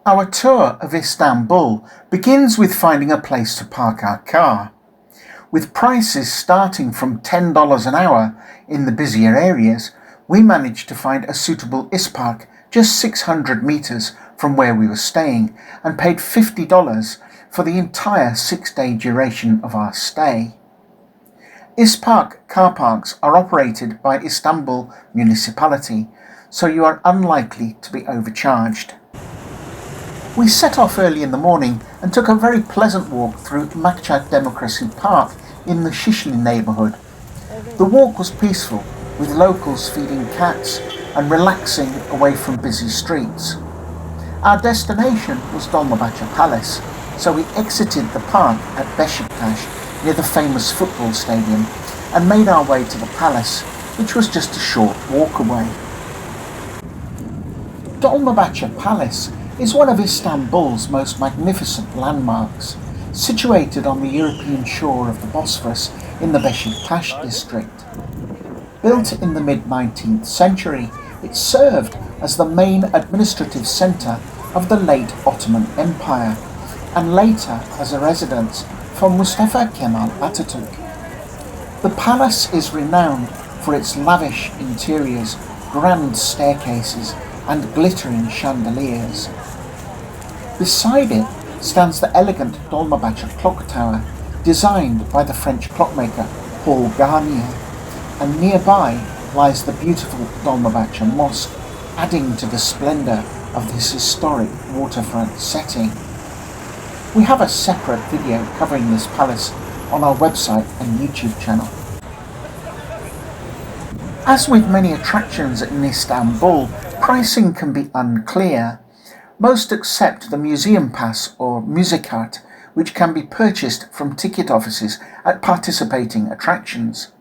Our tour of Istanbul begins with finding a place to park our car. With prices starting from $10 an hour in the busier areas, we managed to find a suitable ispark just 600 metres from where we were staying and paid $50 for the entire 6-day duration of our stay. Ispark car parks are operated by Istanbul municipality, so you are unlikely to be overcharged. We set off early in the morning and took a very pleasant walk through Makçat Democracy Park in the Shishli neighbourhood. The walk was peaceful, with locals feeding cats and relaxing away from busy streets. Our destination was Dolmabahce Palace, so we exited the park at Beşiktaş near the famous football stadium and made our way to the palace, which was just a short walk away. Dolmabahce Palace is one of Istanbul's most magnificent landmarks, situated on the European shore of the Bosphorus in the Beşiktaş district. Built in the mid-19th century, it served as the main administrative centre of the late Ottoman Empire, and later as a residence for Mustafa Kemal Atatürk. The palace is renowned for its lavish interiors, grand staircases, and glittering chandeliers. Beside it stands the elegant Dolmabahce clock tower, designed by the French clockmaker Paul Garnier, and nearby lies the beautiful Dolmabahce Mosque, adding to the splendour of this historic waterfront setting. We have a separate video covering this palace on our website and YouTube channel. As with many attractions in Istanbul, pricing can be unclear. Most accept the museum pass or müzekart, which can be purchased from ticket offices at participating attractions.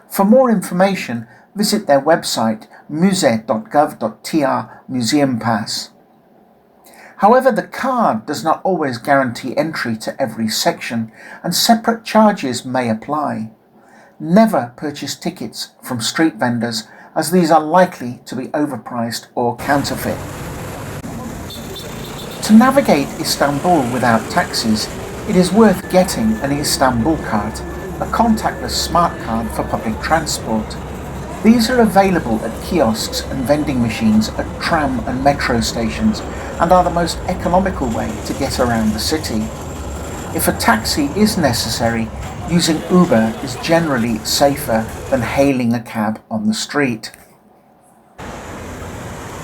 For more information, visit their website müze.gov.tr Museum Pass. However, the card does not always guarantee entry to every section, and separate charges may apply. Never purchase tickets from street vendors, as these are likely to be overpriced or counterfeit. To navigate Istanbul without taxis, it is worth getting an Istanbul card, a contactless smart card for public transport. These are available at kiosks and vending machines at tram and metro stations and are the most economical way to get around the city. If a taxi is necessary, using Uber is generally safer than hailing a cab on the street.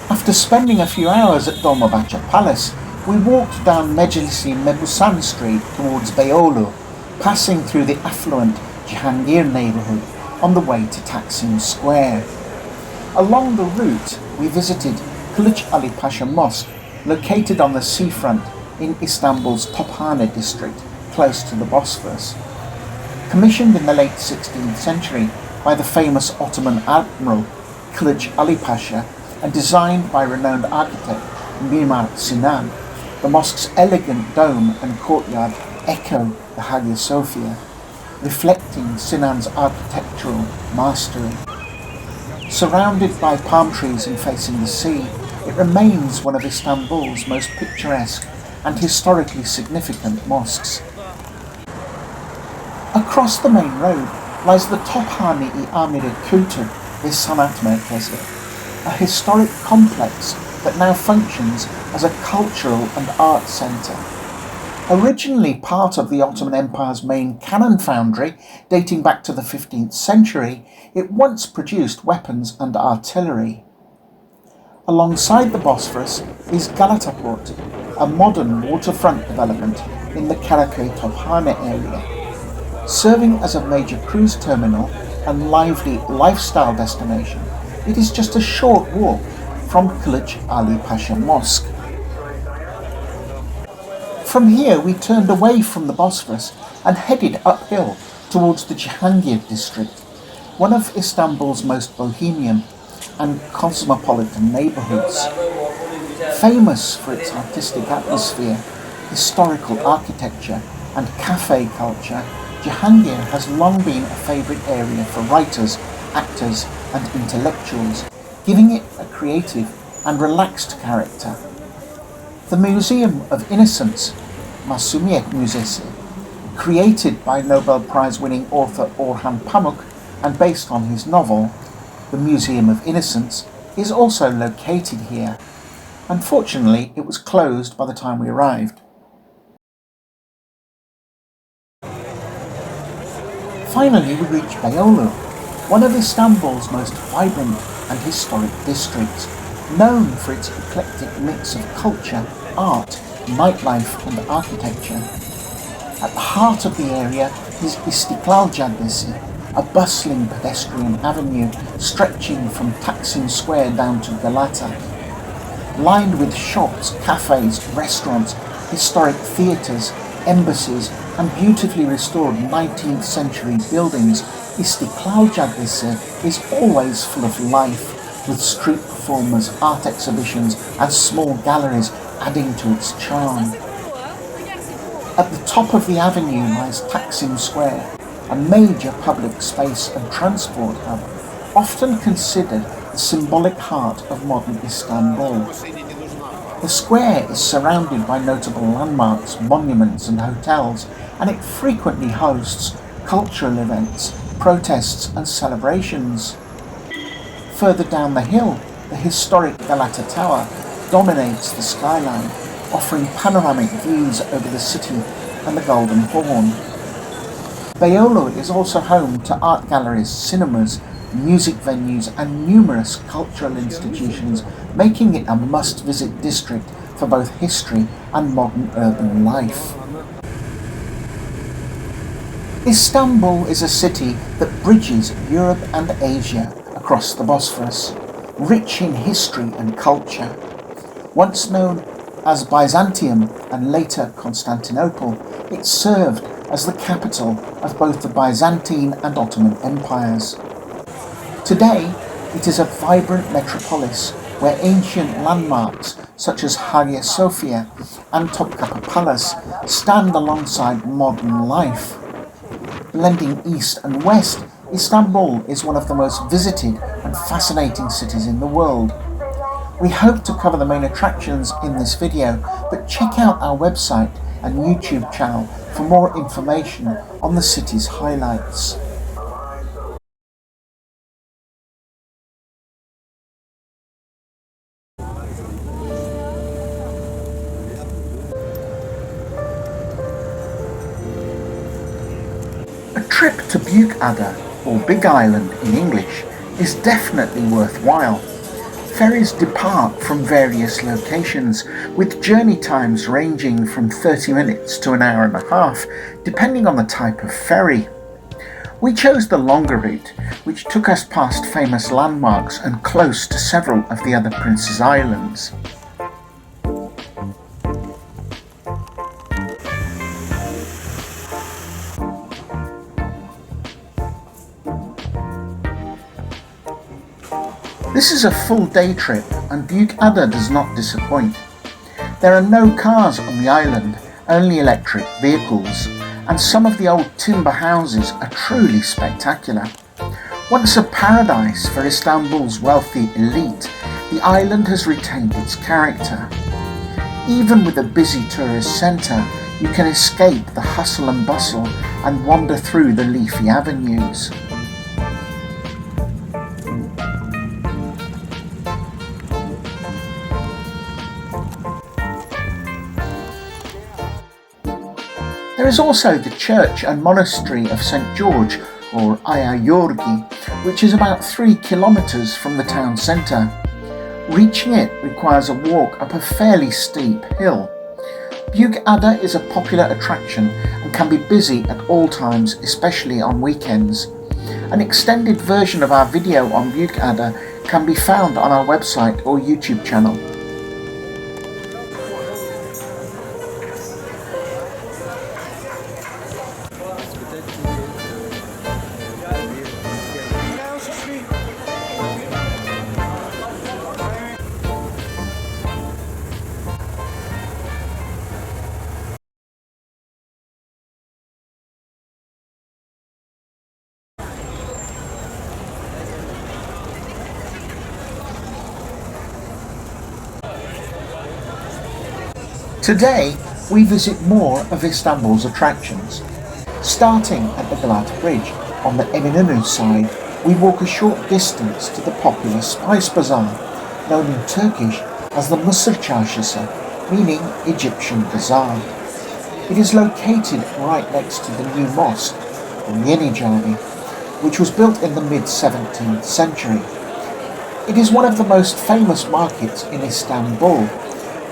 After spending a few hours at Dolmabahce Palace, we walked down Meclisi Mebusan Street towards Beyoglu, passing through the affluent Cihangir neighbourhood on the way to Taksim Square. Along the route, we visited Kılıç Ali Pasha Mosque, located on the seafront in Istanbul's Tophane district, close to the Bosphorus. Commissioned in the late 16th century by the famous Ottoman admiral Kılıç Ali Pasha and designed by renowned architect Mimar Sinan, the mosque's elegant dome and courtyard echo the Hagia Sophia, reflecting Sinan's architectural mastery. Surrounded by palm trees and facing the sea, it remains one of Istanbul's most picturesque and historically significant mosques. Across the main road lies the Tophane-i Amiri Kültür ve Sanat Merkezi, a historic complex that now functions as a cultural and art centre. Originally part of the Ottoman Empire's main cannon foundry, dating back to the 15th century, it once produced weapons and artillery. Alongside the Bosphorus is Galata Port, a modern waterfront development in the Karaköy-Tophane area. Serving as a major cruise terminal and lively lifestyle destination, it is just a short walk from Kılıç Ali Pasha Mosque. From here we turned away from the Bosphorus and headed uphill towards the Cihangir district, one of Istanbul's most bohemian and cosmopolitan neighbourhoods. Famous for its artistic atmosphere, historical architecture and cafe culture, Cihangir has long been a favourite area for writers, actors and intellectuals, giving it a creative and relaxed character. The Museum of Innocence, Masumiyet Müzesi, created by Nobel Prize-winning author Orhan Pamuk and based on his novel, The Museum of Innocence, is also located here. Unfortunately, it was closed by the time we arrived. Finally, we reached Beyoglu, one of Istanbul's most vibrant and historic districts, known for its eclectic mix of culture, art, nightlife and architecture. At the heart of the area is Istiklal Caddesi, a bustling pedestrian avenue stretching from Taksim Square down to Galata. Lined with shops, cafes, restaurants, historic theatres, embassies and beautifully restored 19th century buildings, Istiklal Caddesi is always full of life, with street performers, art exhibitions and small galleries adding to its charm. At the top of the avenue lies Taksim Square, a major public space and transport hub, often considered the symbolic heart of modern Istanbul. The square is surrounded by notable landmarks, monuments and hotels, and it frequently hosts cultural events, protests and celebrations. Further down the hill, the historic Galata Tower dominates the skyline, offering panoramic views over the city and the Golden Horn. Beyoglu is also home to art galleries, cinemas, music venues and numerous cultural institutions, making it a must-visit district for both history and modern urban life. Istanbul is a city that bridges Europe and Asia across the Bosphorus, rich in history and culture. Once known as Byzantium and later Constantinople, it served as the capital of both the Byzantine and Ottoman empires. Today, it is a vibrant metropolis where ancient landmarks such as Hagia Sophia and Topkapı Palace stand alongside modern life. Blending east and west, Istanbul is one of the most visited and fascinating cities in the world. We hope to cover the main attractions in this video, but check out our website and YouTube channel for more information on the city's highlights. A trip to Buyukada, or Big Island in English, is definitely worthwhile. Ferries depart from various locations, with journey times ranging from 30 minutes to an hour and a half, depending on the type of ferry. We chose the longer route, which took us past famous landmarks and close to several of the other Prince's Islands. This is a full day trip and Buyukada does not disappoint. There are no cars on the island, only electric vehicles, and some of the old timber houses are truly spectacular. Once a paradise for Istanbul's wealthy elite, the island has retained its character. Even with a busy tourist centre, you can escape the hustle and bustle and wander through the leafy avenues. There is also the church and monastery of St. George, or Ayayorgi, which is about 3 kilometres from the town centre. Reaching it requires a walk up a fairly steep hill. Buyukada is a popular attraction and can be busy at all times, especially on weekends. An extended version of our video on Buyukada can be found on our website or YouTube channel. Today, we visit more of Istanbul's attractions. Starting at the Galata Bridge on the Eminönü side, we walk a short distance to the popular Spice Bazaar, known in Turkish as the Mısır Çarşısı, meaning Egyptian Bazaar. It is located right next to the new mosque, the Yeni Cami, which was built in the mid-17th century. It is one of the most famous markets in Istanbul.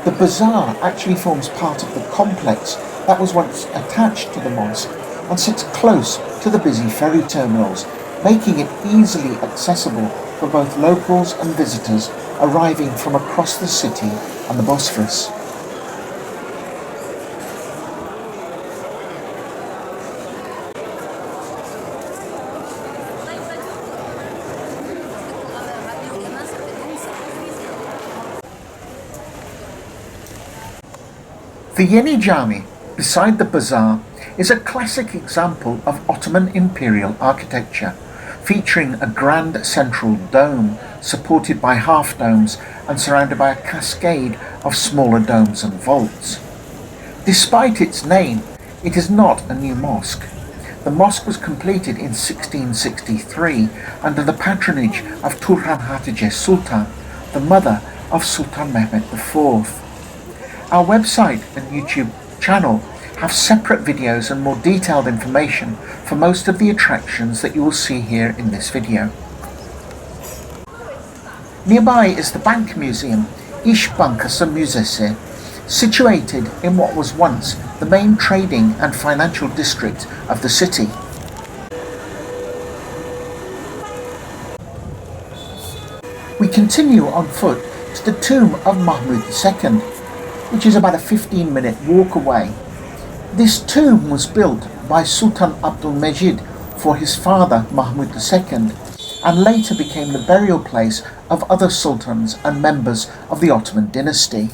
The bazaar actually forms part of the complex that was once attached to the mosque and sits close to the busy ferry terminals, making it easily accessible for both locals and visitors arriving from across the city and the Bosphorus. The Yeni Cami, beside the bazaar, is a classic example of Ottoman imperial architecture, featuring a grand central dome supported by half domes and surrounded by a cascade of smaller domes and vaults. Despite its name, it is not a new mosque. The mosque was completed in 1663 under the patronage of Turhan Hatice Sultan, the mother of Sultan Mehmet IV. Our website and YouTube channel have separate videos and more detailed information for most of the attractions that you will see here in this video. Nearby is the Bank Museum, İş Bankası Müzesi, situated in what was once the main trading and financial district of the city. We continue on foot to the tomb of Mahmud II, which is about a 15-minute walk away. This tomb was built by Sultan Abdülmecid for his father Mahmud II and later became the burial place of other sultans and members of the Ottoman dynasty.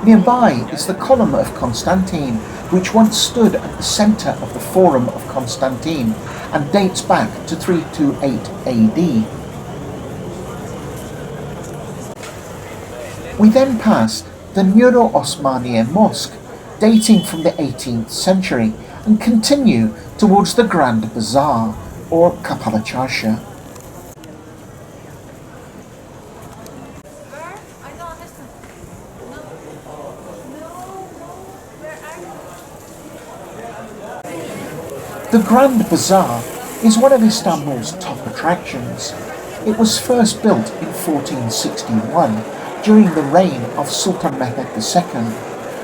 Nearby is the Column of Constantine, which once stood at the centre of the Forum of Constantine and dates back to 328 AD. We then passed the Neighbourhoods Mosque, dating from the 18th century, and continue towards the Grand Bazaar, or Kapalı Çarşı. The Grand Bazaar is one of Istanbul's top attractions. It was first built in 1461 during the reign of Sultan Mehmet II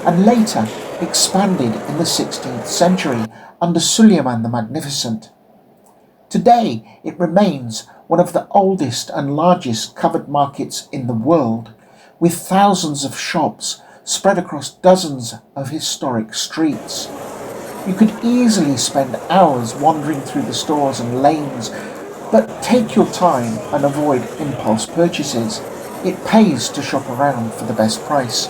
and later expanded in the 16th century under Suleiman the Magnificent. Today it remains one of the oldest and largest covered markets in the world, with thousands of shops spread across dozens of historic streets. You could easily spend hours wandering through the stores and lanes, but take your time and avoid impulse purchases. It pays to shop around for the best price.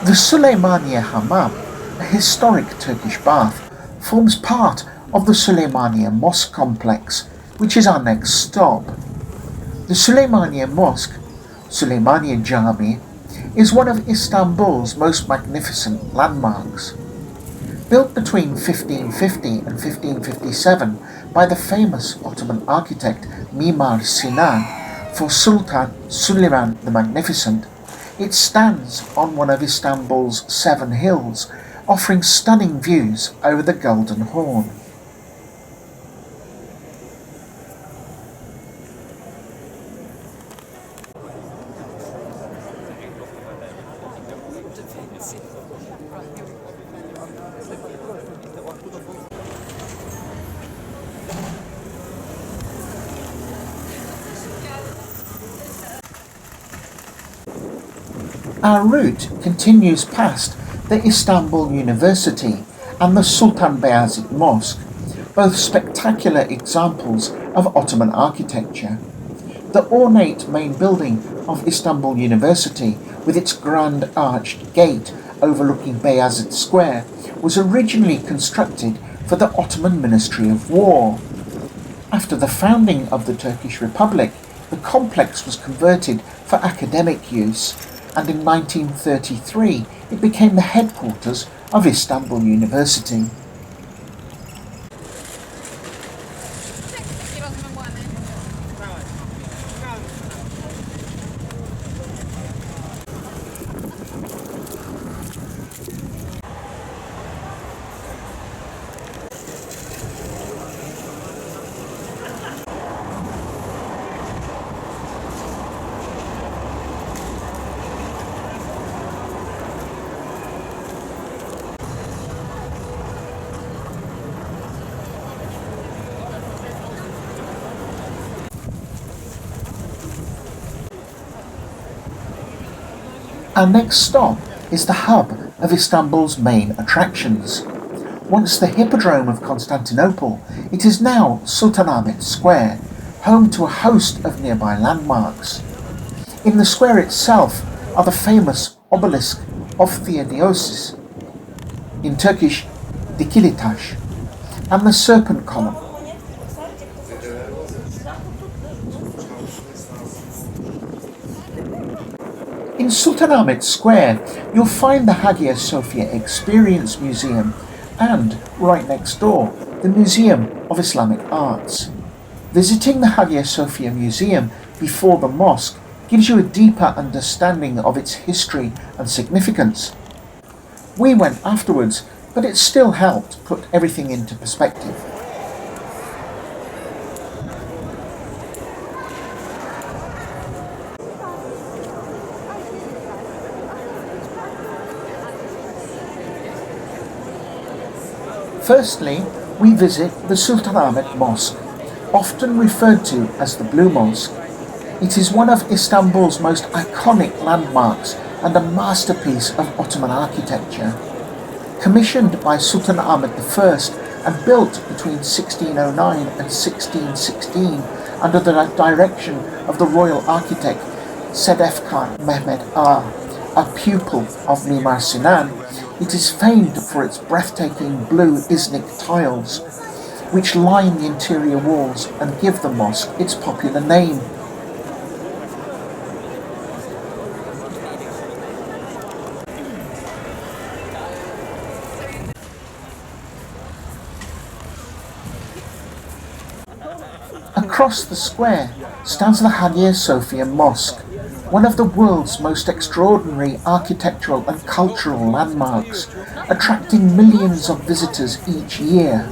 The Suleymaniye Hamam, a historic Turkish bath, forms part of the Suleymaniye Mosque complex, which is our next stop. The Suleymaniye Mosque, Suleymaniye Cami, is one of Istanbul's most magnificent landmarks. Built between 1550 and 1557 by the famous Ottoman architect Mimar Sinan for Sultan Süleyman the Magnificent, it stands on one of Istanbul's 7 hills, offering stunning views over the Golden Horn. Our route continues past the Istanbul University and the Sultan Beyazıt Mosque, both spectacular examples of Ottoman architecture. The ornate main building of Istanbul University, with its grand arched gate overlooking Beyazıt Square, was originally constructed for the Ottoman Ministry of War. After the founding of the Turkish Republic, the complex was converted for academic use, and in 1933 it became the headquarters of Istanbul University. Our next stop is the hub of Istanbul's main attractions. Once the Hippodrome of Constantinople, it is now Sultanahmet Square, home to a host of nearby landmarks. In the square itself are the famous obelisk of Theodosius, in Turkish Dikili Taş, and the Serpent Column. In Sultanahmet Square, you'll find the Hagia Sophia Experience Museum and, right next door, the Museum of Islamic Arts. Visiting the Hagia Sophia Museum before the mosque gives you a deeper understanding of its history and significance. We went afterwards, but it still helped put everything into perspective. Firstly, we visit the Sultanahmet Mosque, often referred to as the Blue Mosque. It is one of Istanbul's most iconic landmarks and a masterpiece of Ottoman architecture. Commissioned by Sultan Ahmet I and built between 1609 and 1616 under the direction of the royal architect Sedefkar Mehmet Ağa, a pupil of Mimar Sinan, it is famed for its breathtaking blue Iznik tiles, which line the interior walls and give the mosque its popular name. Across the square stands the Hagia Sophia Mosque, one of the world's most extraordinary architectural and cultural landmarks, attracting millions of visitors each year.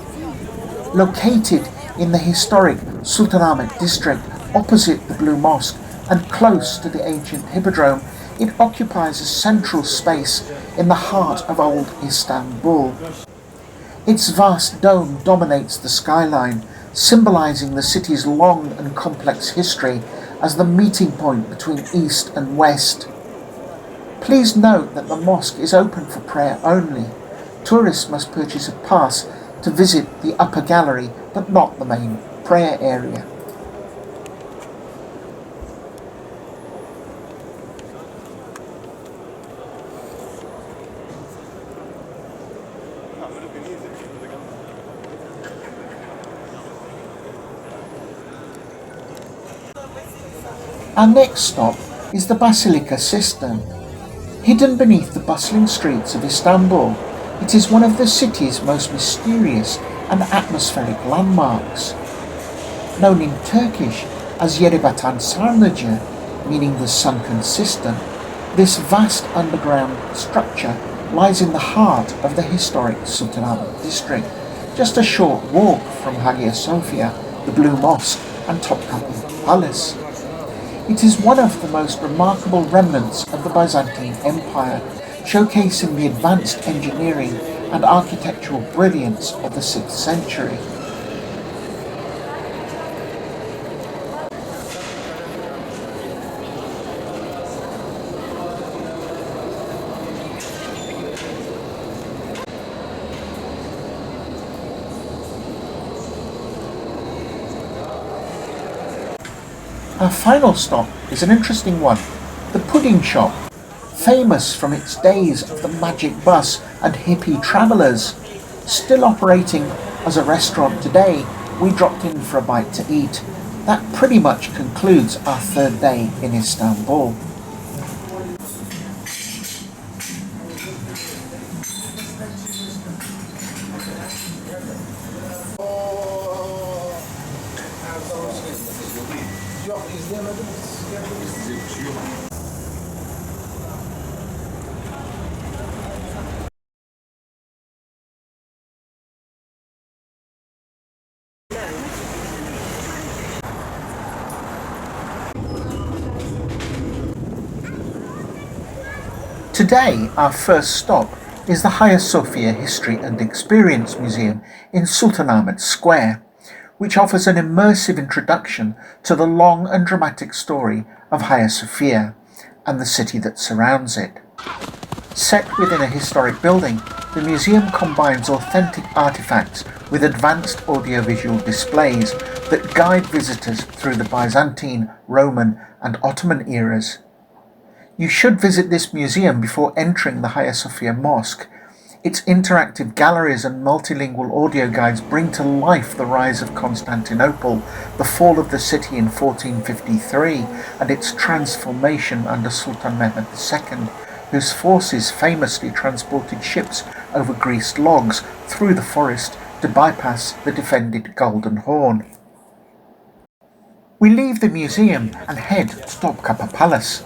Located in the historic Sultanahmet district opposite the Blue Mosque and close to the ancient Hippodrome, it occupies a central space in the heart of old Istanbul. Its vast dome dominates the skyline, symbolizing the city's long and complex history as the meeting point between East and West. Please note that the mosque is open for prayer only. Tourists must purchase a pass to visit the upper gallery, but not the main prayer area. Our next stop is the Basilica Cistern. Hidden beneath the bustling streets of Istanbul, it is one of the city's most mysterious and atmospheric landmarks. Known in Turkish as Yerebatan Sarnıcı, meaning the sunken cistern, this vast underground structure lies in the heart of the historic Sultanahmet district, just a short walk from Hagia Sophia, the Blue Mosque and Topkapı Palace. It is one of the most remarkable remnants of the Byzantine Empire, showcasing the advanced engineering and architectural brilliance of the 6th century. Our final stop is an interesting one, the pudding shop. Famous from its days of the magic bus and hippie travellers. Still operating as a restaurant today, we dropped in for a bite to eat. That pretty much concludes our third day in Istanbul. Today, our first stop is the Hagia Sophia History and Experience Museum in Sultanahmet Square, which offers an immersive introduction to the long and dramatic story of Hagia Sophia and the city that surrounds it. Set within a historic building, the museum combines authentic artifacts with advanced audiovisual displays that guide visitors through the Byzantine, Roman, and Ottoman eras. You should visit this museum before entering the Hagia Sophia Mosque. Its interactive galleries and multilingual audio guides bring to life the rise of Constantinople, the fall of the city in 1453, and its transformation under Sultan Mehmed II, whose forces famously transported ships over greased logs through the forest to bypass the defended Golden Horn. We leave the museum and head to Topkapı Palace.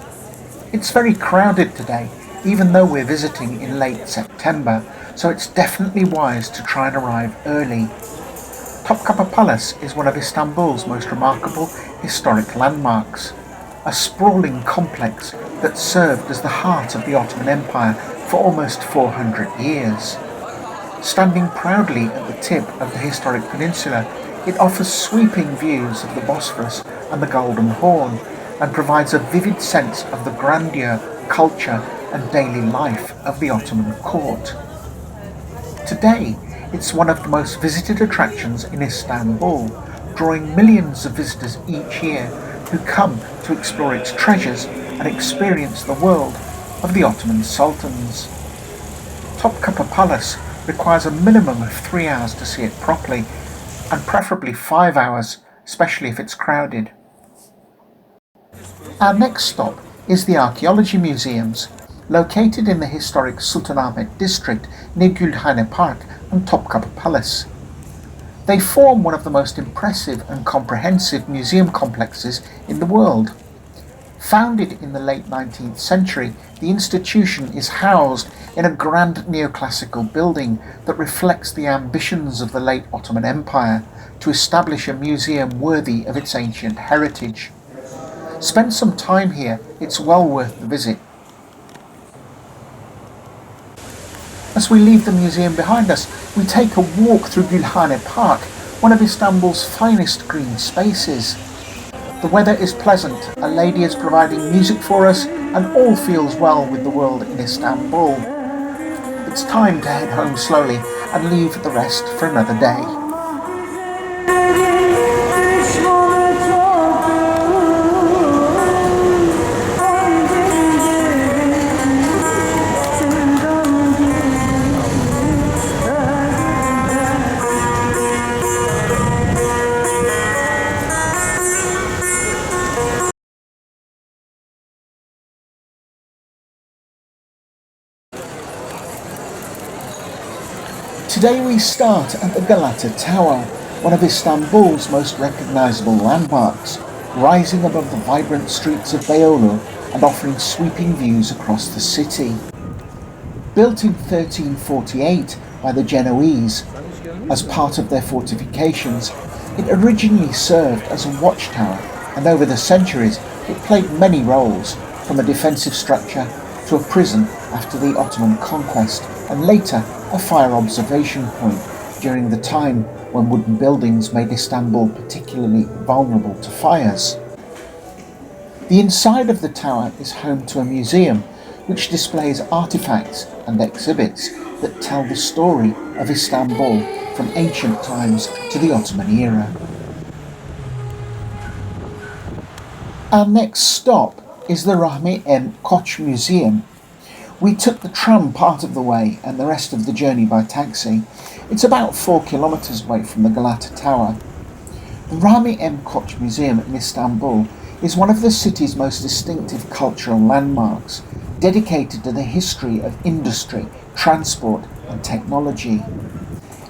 It's very crowded today, even though we're visiting in late September, so it's definitely wise to try and arrive early. Topkapı Palace is one of Istanbul's most remarkable historic landmarks, a sprawling complex that served as the heart of the Ottoman Empire for almost 400 years. Standing proudly at the tip of the historic peninsula, it offers sweeping views of the Bosphorus and the Golden Horn, and provides a vivid sense of the grandeur, culture, and daily life of the Ottoman court. Today, it's one of the most visited attractions in Istanbul, drawing millions of visitors each year who come to explore its treasures and experience the world of the Ottoman sultans. Topkapı Palace requires a minimum of 3 hours to see it properly, and preferably 5 hours, especially if it's crowded. Our next stop is the Archaeology Museums, located in the historic Sultanahmet district near Gülhane Park and Topkapı Palace. They form one of the most impressive and comprehensive museum complexes in the world. Founded in the late 19th century, the institution is housed in a grand neoclassical building that reflects the ambitions of the late Ottoman Empire to establish a museum worthy of its ancient heritage. Spend some time here, it's well worth the visit. As we leave the museum behind us, we take a walk through Gülhane Park, one of Istanbul's finest green spaces. The weather is pleasant, a lady is providing music for us, and all feels well with the world in Istanbul. It's time to head home slowly and leave the rest for another day. Today we start at the Galata Tower, one of Istanbul's most recognisable landmarks, rising above the vibrant streets of Beyoglu and offering sweeping views across the city. Built in 1348 by the Genoese as part of their fortifications, it originally served as a watchtower, and over the centuries it played many roles, from a defensive structure to a prison after the Ottoman conquest, and later a fire observation point during the time when wooden buildings made Istanbul particularly vulnerable to fires. The inside of the tower is home to a museum which displays artifacts and exhibits that tell the story of Istanbul from ancient times to the Ottoman era. Our next stop is the Rahmi M. Koç Museum. We took the tram part of the way and the rest of the journey by taxi. It's about 4 kilometres away from the Galata Tower. The Rahmi M. Koç Museum in Istanbul is one of the city's most distinctive cultural landmarks, dedicated to the history of industry, transport and technology.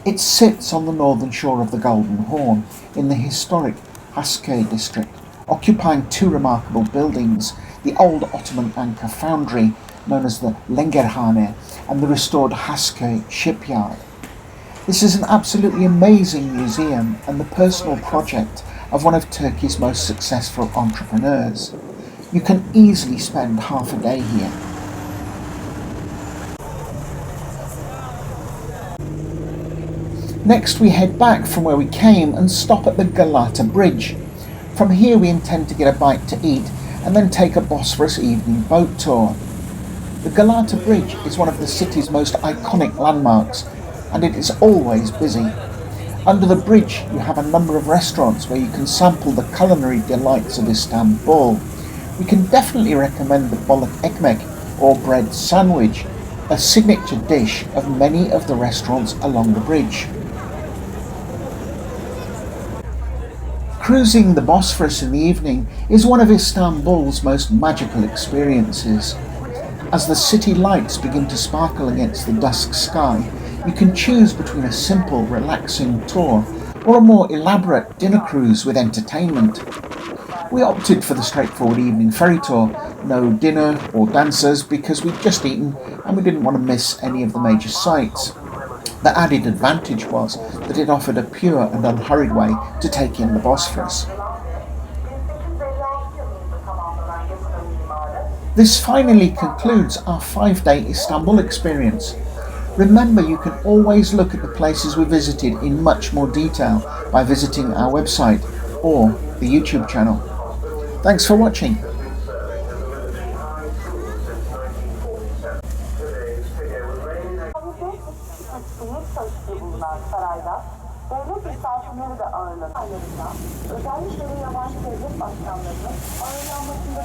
It sits on the northern shore of the Golden Horn in the historic Hasköy district, occupying two remarkable buildings, the old Ottoman anchor foundry known as the Lengerhane and the restored Hasköy shipyard. This is an absolutely amazing museum and the personal project of one of Turkey's most successful entrepreneurs. You can easily spend half a day here. Next we head back from where we came and stop at the Galata Bridge. From here we intend to get a bite to eat and then take a Bosphorus evening boat tour. The Galata Bridge is one of the city's most iconic landmarks and it is always busy. Under the bridge you have a number of restaurants where you can sample the culinary delights of Istanbul. We can definitely recommend the balık ekmek or bread sandwich, a signature dish of many of the restaurants along the bridge. Cruising the Bosphorus in the evening is one of Istanbul's most magical experiences. As the city lights begin to sparkle against the dusk sky, you can choose between a simple, relaxing tour or a more elaborate dinner cruise with entertainment. We opted for the straightforward evening ferry tour, no dinner or dancers because we'd just eaten and we didn't want to miss any of the major sights. The added advantage was that it offered a pure and unhurried way to take in the Bosphorus. This finally concludes our 5-day Istanbul experience. Remember, you can always look at the places we visited in much more detail by visiting our website or the YouTube channel. Thanks for watching. Devlet misafirleri de ağırlanır. Özellikle yabancı devlet başkanlarının ağırlanmasında